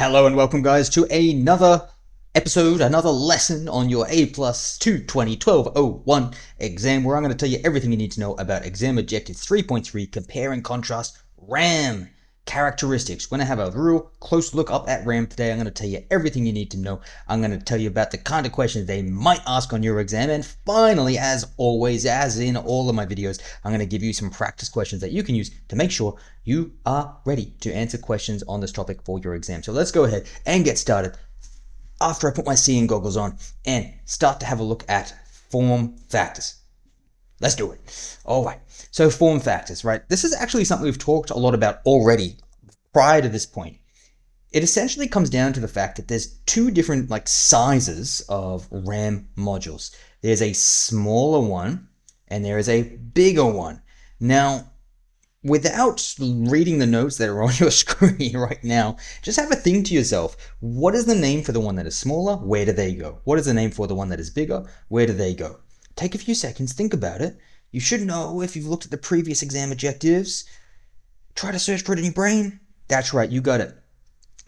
Hello and welcome guys to another episode, another lesson on your A+ 2012-01 exam, where I'm going to tell you everything you need to know about exam objective 3.3, compare and contrast RAM characteristics. We're going to have a real close look up at RAM today. I'm going to tell you everything you need to know. I'm going to tell you about the kind of questions they might ask on your exam. And finally, as always, as in all of my videos, I'm going to give you some practice questions that you can use to make sure you are ready to answer questions on this topic for your exam. So let's go ahead and get started after I put my seeing goggles on and start to have a look at form factors. Let's do it. All right. So form factors, right? This is actually something we've talked a lot about already prior to this point. It essentially comes down to the fact that there's two different sizes of RAM modules. There's a smaller one and there is a bigger one. Now, without reading the notes that are on your screen right now, just have a think to yourself, what is the name for the one that is smaller? Where do they go? What is the name for the one that is bigger? Where do they go? Take a few seconds, think about it. You should know if you've looked at the previous exam objectives. Try to search for it in your brain. That's right, you got it.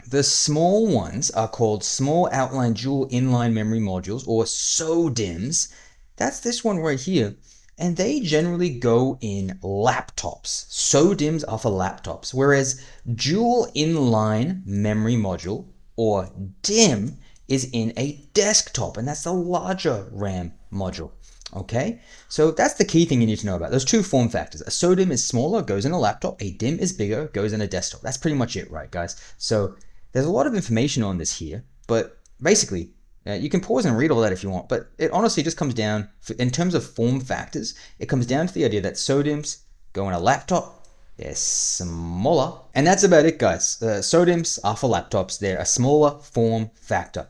The small ones are called Small Outline Dual Inline Memory Modules, or SODIMMs. That's this one right here. And they generally go in laptops. SODIMMs are for laptops, whereas Dual Inline Memory Module, or DIMM, is in a desktop, and that's the larger RAM module. Okay, so that's the key thing you need to know about those two form factors. A SODIMM is smaller, goes in a laptop. A DIMM is bigger, goes in a desktop. That's pretty much it, right, guys? So there's a lot of information on this here, but basically, you can pause and read all that if you want, but it honestly just comes down, in terms of form factors, it comes down to the idea that SODIMMs go in a laptop, they're smaller, and that's about it, guys. SODIMMs are for laptops, they're a smaller form factor.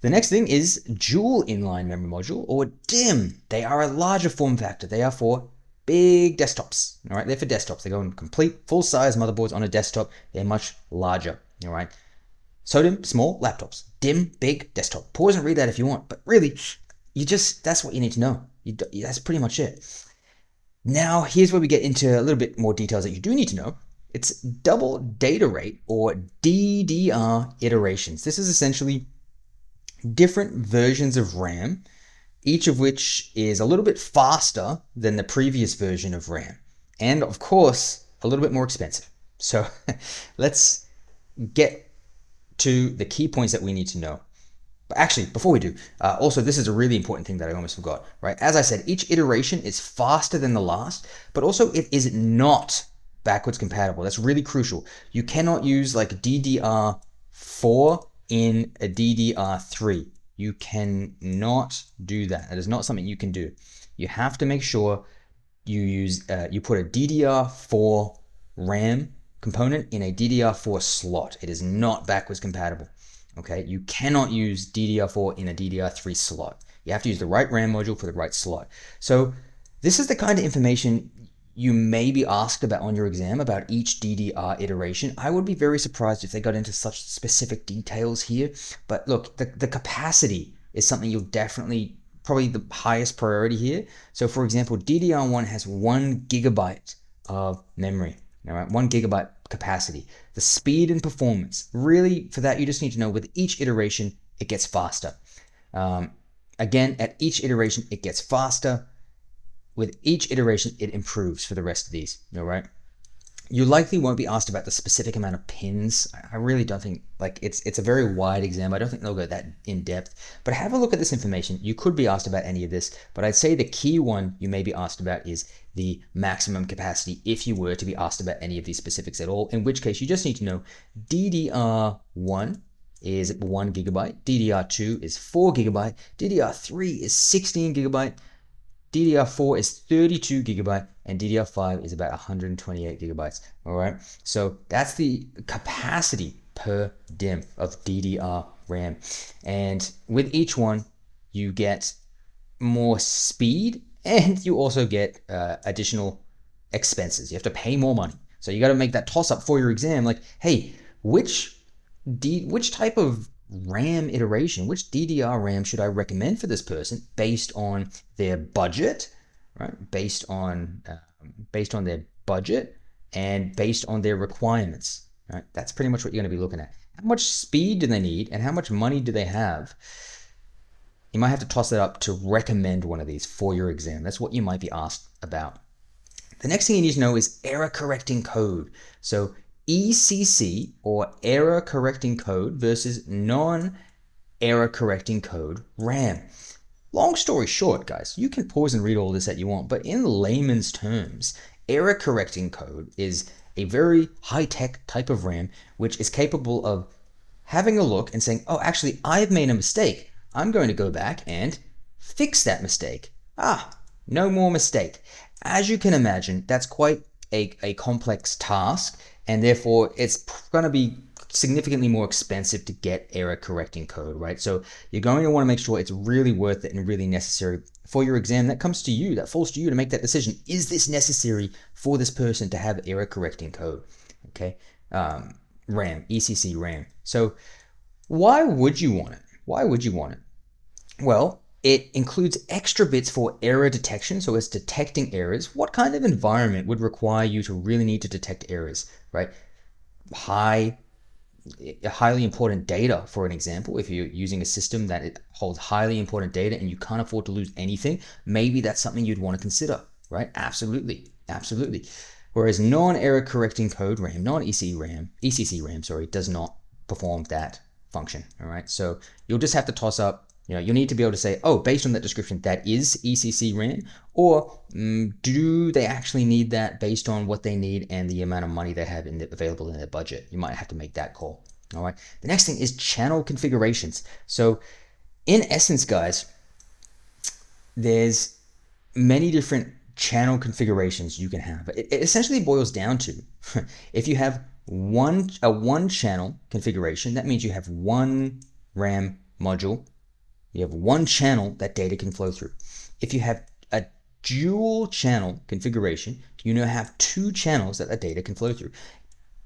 The next thing is Dual Inline Memory Module, or DIMM. They are a larger form factor. They are for big desktops, all right? They're for desktops. They go in complete, full-size motherboards on a desktop. They're much larger, all right? SODIMM, small, laptops. DIMM, big, desktop. Pause and read that if you want, but really, that's what you need to know. That's pretty much it. Now, here's where we get into a little bit more details that you do need to know. It's double data rate, or DDR iterations. This is essentially different versions of RAM, each of which is a little bit faster than the previous version of RAM, and of course, a little bit more expensive. So let's get to the key points that we need to know. But actually, before we do, also this is a really important thing that I almost forgot, right? As I said, each iteration is faster than the last, but also it is not backwards compatible. That's really crucial. You cannot use like DDR4 in a DDR3. You cannot do that. That is not something you can do. You have to make sure you put a DDR4 RAM component in a DDR4 slot. It is not backwards compatible. Okay, you cannot use DDR4 in a DDR3 slot. You have to use the right RAM module for the right slot. So this is the kind of information you may be asked about on your exam, about each DDR iteration. I would be very surprised if they got into such specific details here. But look, the capacity is something you'll definitely, probably the highest priority here. So for example, DDR1 has 1 gigabyte of memory, all right, 1 gigabyte capacity. The speed and performance, really for that, you just need to know with each iteration, it gets faster. Again, at each iteration, it gets faster. With each iteration, it improves for the rest of these, all right? You likely won't be asked about the specific amount of pins. I really don't think, it's a very wide exam. I don't think they'll go that in depth, but have a look at this information. You could be asked about any of this, but I'd say the key one you may be asked about is the maximum capacity, if you were to be asked about any of these specifics at all, in which case you just need to know DDR1 is 1 gigabyte, DDR2 is 4 gigabyte, DDR3 is 16 gigabyte, DDR4 is 32 gigabyte, and DDR5 is about 128 gigabytes, all right? So that's the capacity per DIMM of DDR RAM. And with each one, you get more speed, and you also get additional expenses. You have to pay more money. So you got to make that toss up for your exam, like, hey, which type of RAM iteration, which DDR RAM should I recommend for this person based on their budget, right? Based on their budget and based on their requirements, right? That's pretty much what you're going to be looking at. How much speed do they need and how much money do they have? You might have to toss that up to recommend one of these for your exam. That's what you might be asked about. The next thing you need to know is error correcting code. So ECC, or error correcting code, versus non-error correcting code RAM. Long story short, guys, you can pause and read all this that you want, but in layman's terms, error correcting code is a very high-tech type of RAM which is capable of having a look and saying, oh, actually, I've made a mistake. I'm going to go back and fix that mistake. No more mistake. As you can imagine, that's quite a complex task, and therefore it's going to be significantly more expensive to get error correcting code, right? So you're going to want to make sure it's really worth it and really necessary for your exam. That comes to you, that falls to you to make that decision. Is this necessary for this person to have error correcting code? Okay, RAM, ECC RAM. So why would you want it? Why would you want it? Well, it includes extra bits for error detection, so it's detecting errors. What kind of environment would require you to really need to detect errors, right? Highly important data, for an example. If you're using a system that it holds highly important data and you can't afford to lose anything, maybe that's something you'd want to consider, right? Absolutely, absolutely. Whereas non-error correcting code RAM, ECC RAM, sorry, does not perform that function, all right? So you'll just have to toss up, you'll need to be able to say, oh, based on that description, that is ECC RAM, or do they actually need that based on what they need and the amount of money they have available in their budget? You might have to make that call, all right? The next thing is channel configurations. So in essence, guys, there's many different channel configurations you can have. It essentially boils down to, if you have a one channel configuration, that means you have one RAM module. You have one channel that data can flow through. If you have a dual channel configuration, you now have two channels that the data can flow through.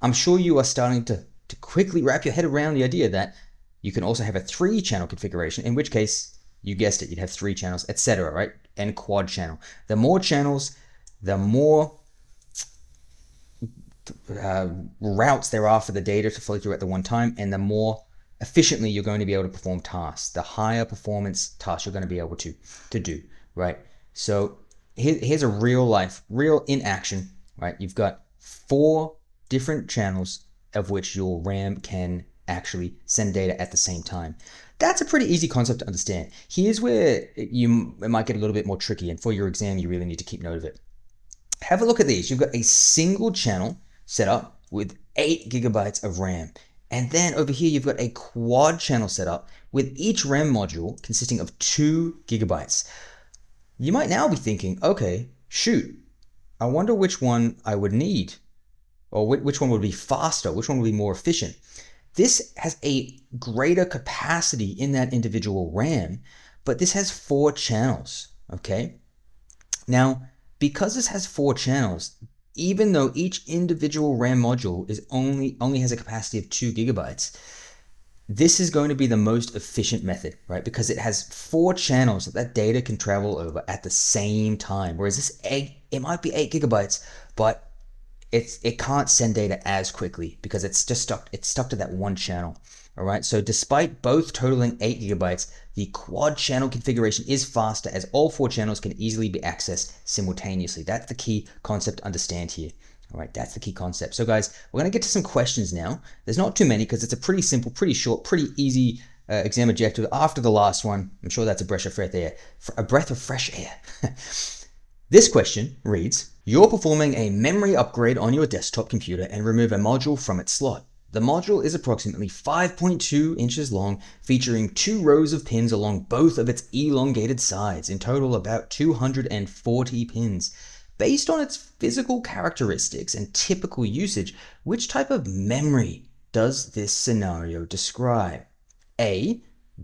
I'm sure you are starting to quickly wrap your head around the idea that you can also have a 3-channel configuration, in which case, you guessed it, you'd have 3 channels, etc., right? And quad channel. The more channels, the more routes there are for the data to flow through at the one time, and the more efficiently you're going to be able to perform tasks, the higher performance tasks you're going to be able to do, right? So here's a real in action, right? You've got 4 different channels of which your RAM can actually send data at the same time. That's a pretty easy concept to understand. Here's where it might get a little bit more tricky, and for your exam, you really need to keep note of it. Have a look at these. You've got a single channel set up with 8 gigabytes of RAM. And then over here, you've got a quad channel setup with each RAM module consisting of 2 gigabytes. You might now be thinking, okay, shoot, I wonder which one I would need, or which one would be faster, which one would be more efficient. This has a greater capacity in that individual RAM, but this has 4 channels, okay? Now, because this has 4 channels, even though each individual RAM module is only has a capacity of 2 gigabytes, this is going to be the most efficient method, right? Because it has 4 channels that data can travel over at the same time. Whereas this it might be 8 gigabytes, but it can't send data as quickly because it's stuck to that one channel. All right, so despite both totaling 8 gigabytes, the quad channel configuration is faster as all 4 channels can easily be accessed simultaneously. That's the key concept to understand here. All right, that's the key concept. So guys, we're going to get to some questions now. There's not too many because it's a pretty simple, pretty short, pretty easy exam objective. After the last one, I'm sure that's a breath of fresh air. A breath of fresh air. This question reads, you're performing a memory upgrade on your desktop computer and remove a module from its slot. The module is approximately 5.2 inches long, featuring 2 rows of pins along both of its elongated sides, in total about 240 pins. Based on its physical characteristics and typical usage, which type of memory does this scenario describe? A,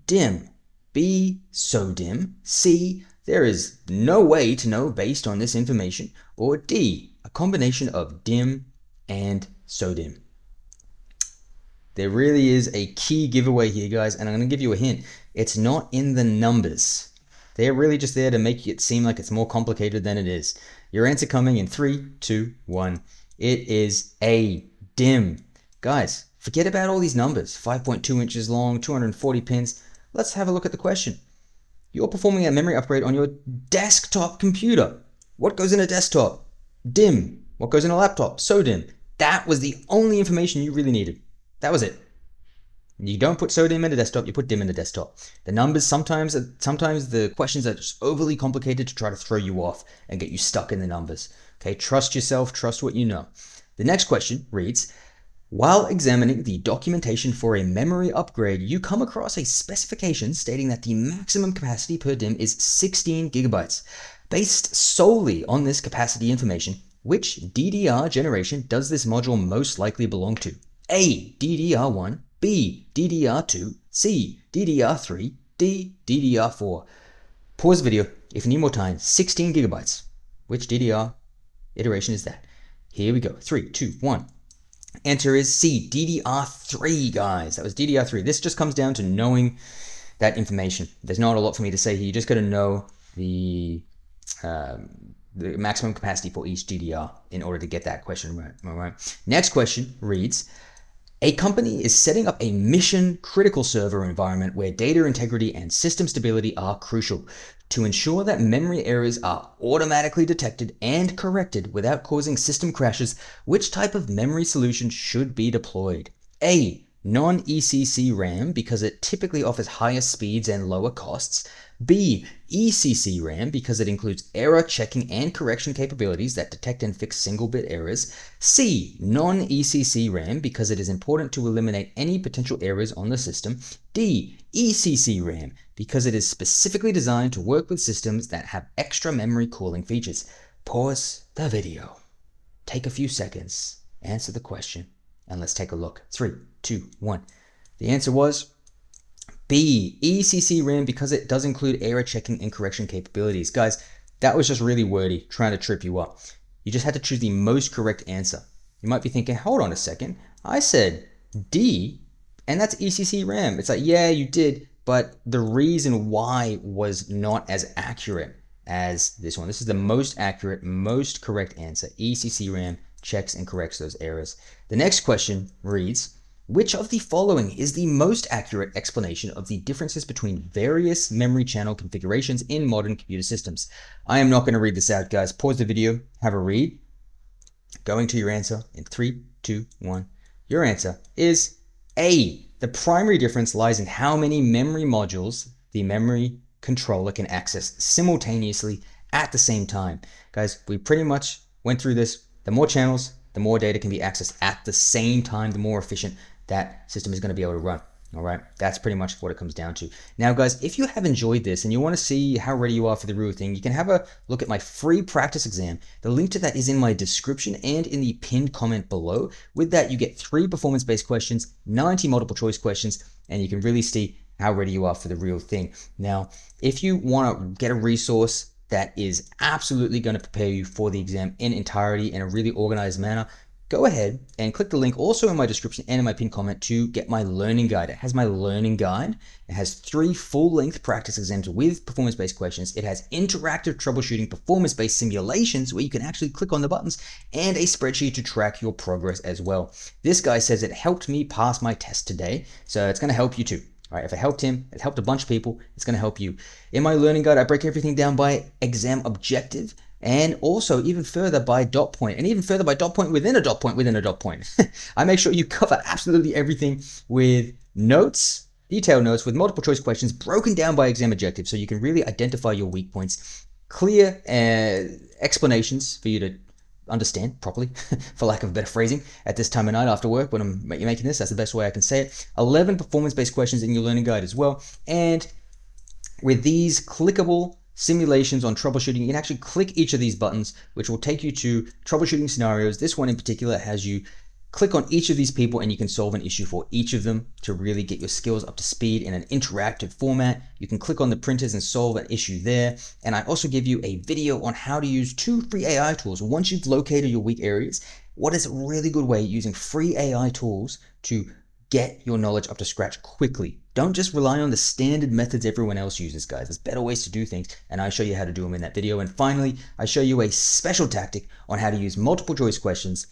dim. B, so dim. C, there is no way to know based on this information. Or D, a combination of dim and so dim. There really is a key giveaway here, guys, and I'm going to give you a hint. It's not in the numbers. They're really just there to make it seem like it's more complicated than it is. Your answer coming in 3, 2, 1. It is A, dim. Guys, Forget about all these numbers, 5.2 inches long, 240 pins. Let's have a look at the question. You're performing a memory upgrade on your desktop computer. What goes in a desktop? DIMM. What goes in a laptop? SODIMM. That was the only information you really needed. That was it. You don't put SODIMM in a desktop, you put DIMM in a desktop. The numbers, sometimes the questions are just overly complicated to try to throw you off and get you stuck in the numbers. Okay, trust yourself, trust what you know. The next question reads, while examining the documentation for a memory upgrade, you come across a specification stating that the maximum capacity per DIMM is 16 gigabytes. Based solely on this capacity information, which DDR generation does this module most likely belong to? A, DDR1, B, DDR2, C, DDR3, D, DDR4. Pause the video if you need more time. 16 gigabytes. Which DDR iteration is that? Here we go. 3, 2, 1. Answer is C, DDR3, guys. That was DDR3. This just comes down to knowing that information. There's not a lot for me to say here. You just got to know the maximum capacity for each DDR in order to get that question right. All right. Next question reads, a company is setting up a mission critical server environment where data integrity and system stability are crucial. To ensure that memory errors are automatically detected and corrected without causing system crashes, which type of memory solution should be deployed? A, non-ECC RAM because it typically offers higher speeds and lower costs. B, ECC RAM because it includes error checking and correction capabilities that detect and fix single-bit errors. C, non-ECC RAM because it is important to eliminate any potential errors on the system. D, ECC RAM because it is specifically designed to work with systems that have extra memory cooling features. Pause the video. Take a few seconds, answer the question, and let's take a look. 3, 2, 1. The answer was B, ECC RAM because it does include error checking and correction capabilities. Guys, that was just really wordy, trying to trip you up. You just had to choose the most correct answer. You might be thinking, hold on a second, I said D, and that's ECC RAM. It's like, yeah, you did, but the reason why was not as accurate as this one. This is the most accurate, most correct answer. ECC RAM checks and corrects those errors. The next question reads, which of the following is the most accurate explanation of the differences between various memory channel configurations in modern computer systems? I am not going to read this out, guys. Pause the video, have a read. Going to your answer in 3, 2, 1. Your answer is A. The primary difference lies in how many memory modules the memory controller can access simultaneously at the same time. Guys, we pretty much went through this. The more channels, the more data can be accessed at the same time, the more efficient that system is going to be able to run. All right, that's pretty much what it comes down to. Now, guys, if you have enjoyed this and you want to see how ready you are for the real thing, you can have a look at my free practice exam. The link to that is in my description and in the pinned comment below. With that, you get 3 performance-based questions, 90 multiple choice questions, and you can really see how ready you are for the real thing. Now, if you want to get a resource that is absolutely going to prepare you for the exam in entirety in a really organized manner, go ahead and click the link also in my description and in my pinned comment to get my learning guide. It has my learning guide. It has 3 full-length practice exams with performance-based questions. It has interactive troubleshooting performance-based simulations where you can actually click on the buttons and a spreadsheet to track your progress as well. This guy says it helped me pass my test today, so it's going to help you too. All right, if it helped him, it helped a bunch of people, it's going to help you. In my learning guide, I break everything down by exam objective, and also even further by dot point, and even further by dot point within a dot point within a dot point. I make sure you cover absolutely everything with notes, detailed notes with multiple choice questions broken down by exam objective so you can really identify your weak points, clear explanations for you to understand properly, for lack of better phrasing, at this time of night after work when I'm making this. That's the best way I can say it. 11 performance-based questions in your learning guide as well. And with these clickable simulations on troubleshooting, you can actually click each of these buttons, which will take you to troubleshooting scenarios. This one in particular has you click on each of these people and you can solve an issue for each of them to really get your skills up to speed in an interactive format. You can click on the printers and solve an issue there. And I also give you a video on how to use 2 free AI tools. Once you've located your weak areas, what is a really good way using free AI tools to get your knowledge up to scratch quickly. Don't just rely on the standard methods everyone else uses, guys. There's better ways to do things, and I show you how to do them in that video. And finally, I show you a special tactic on how to use multiple choice questions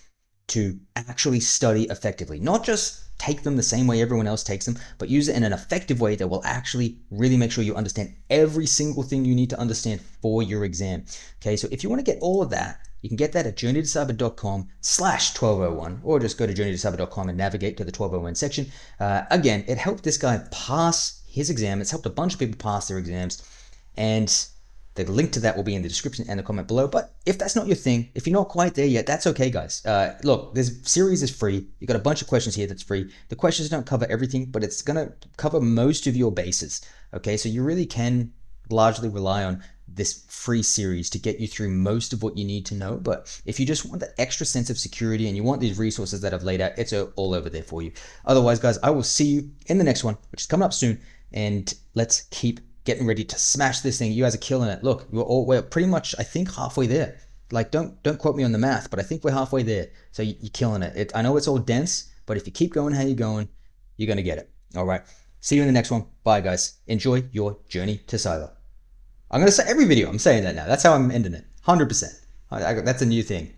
to actually study effectively. Not just take them the same way everyone else takes them, but use it in an effective way that will actually really make sure you understand every single thing you need to understand for your exam. Okay, so if you want to get all of that, you can get that at journeytocyber.com/1201, or just go to journeytocyber.com and navigate to the 1201 section. Again, it helped this guy pass his exam. It's helped a bunch of people pass their exams, and the link to that will be in the description and the comment below. But if that's not your thing, if you're not quite there yet, that's okay, guys. Look, this series is free. You got a bunch of questions here that's free. The questions don't cover everything, but it's gonna cover most of your bases. Okay, so you really can largely rely on this free series to get you through most of what you need to know. But if you just want that extra sense of security and you want these resources that I've laid out, it's all over there for you. Otherwise, guys, I will see you in the next one, which is coming up soon. And let's keep getting ready to smash this thing. You guys are killing it. Look, we're pretty much, I think, halfway there. Like, don't quote me on the math, but I think we're halfway there. So you're killing it. I know it's all dense, but if you keep going how you're going, you're going to get it. All right. See you in the next one. Bye, guys. Enjoy your journey to cyber. I'm going to say every video, I'm saying that now. That's how I'm ending it. 100%. That's a new thing.